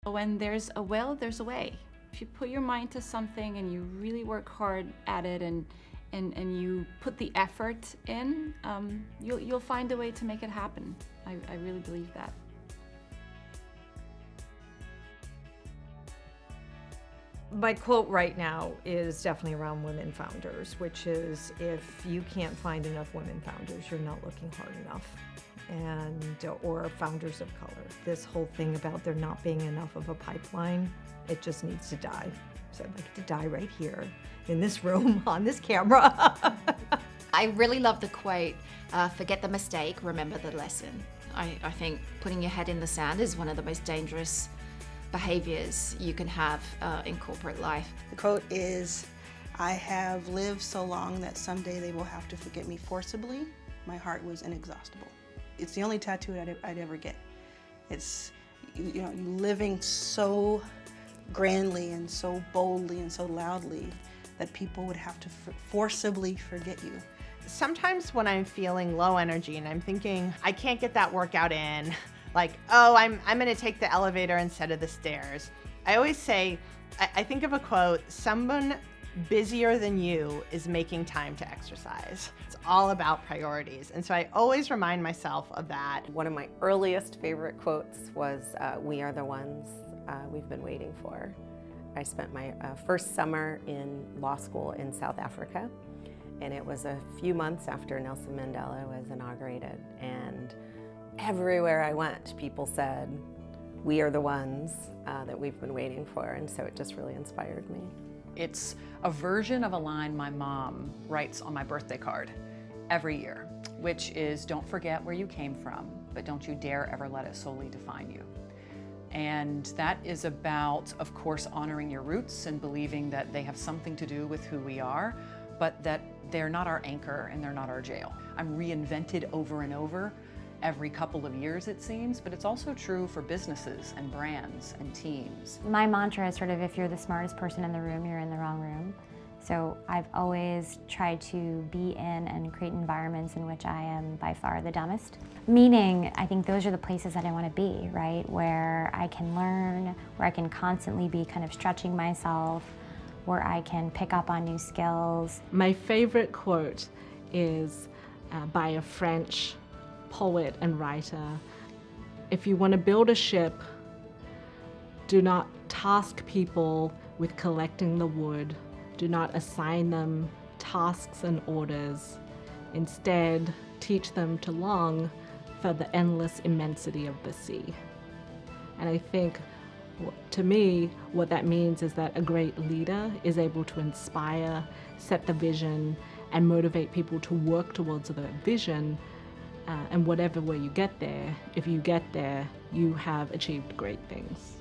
When there's a will, there's a way. If you put your mind to something and you really work hard at it and you put the effort in, you'll find a way to make it happen. I really believe that. My quote right now is definitely around women founders, which is, if you can't find enough women founders, you're not looking hard enough. Or founders of color. This whole thing about there not being enough of a pipeline, it just needs to die. So I'd like it to die right here, in this room, on this camera. I really love the quote, forget the mistake, remember the lesson. I think putting your head in the sand is one of the most dangerous behaviors you can have in corporate life. The quote is, I have lived so long that someday they will have to forget me forcibly. My heart was inexhaustible. It's the only tattoo I'd ever get. It's, you know, living so grandly and so boldly and so loudly that people would have to forcibly forget you. Sometimes when I'm feeling low energy and I'm thinking, I can't get that workout in, like, oh, I'm gonna take the elevator instead of the stairs. I always say, I think of a quote, someone busier than you is making time to exercise. It's all about priorities. And so I always remind myself of that. One of my earliest favorite quotes was, we are the ones we've been waiting for. I spent my first summer in law school in South Africa, and it was a few months after Nelson Mandela was inaugurated. And everywhere I went, people said, we are the ones that we've been waiting for. And so it just really inspired me. It's a version of a line my mom writes on my birthday card every year, which is, don't forget where you came from, but don't you dare ever let it solely define you. And that is about, of course, honoring your roots and believing that they have something to do with who we are, but that they're not our anchor and they're not our jail. I'm reinvented over and over every couple of years, it seems, but it's also true for businesses and brands and teams. My mantra is sort of, if you're the smartest person in the room, you're in the wrong room. So I've always tried to be in and create environments in which I am by far the dumbest. Meaning, I think those are the places that I want to be, right? Where I can learn, where I can constantly be kind of stretching myself, where I can pick up on new skills. My favorite quote is by a French poet and writer. If you want to build a ship, do not task people with collecting the wood. Do not assign them tasks and orders. Instead, teach them to long for the endless immensity of the sea. And I think, to me, what that means is that a great leader is able to inspire, set the vision, and motivate people to work towards the vision. And whatever way you get there, if you get there, you have achieved great things.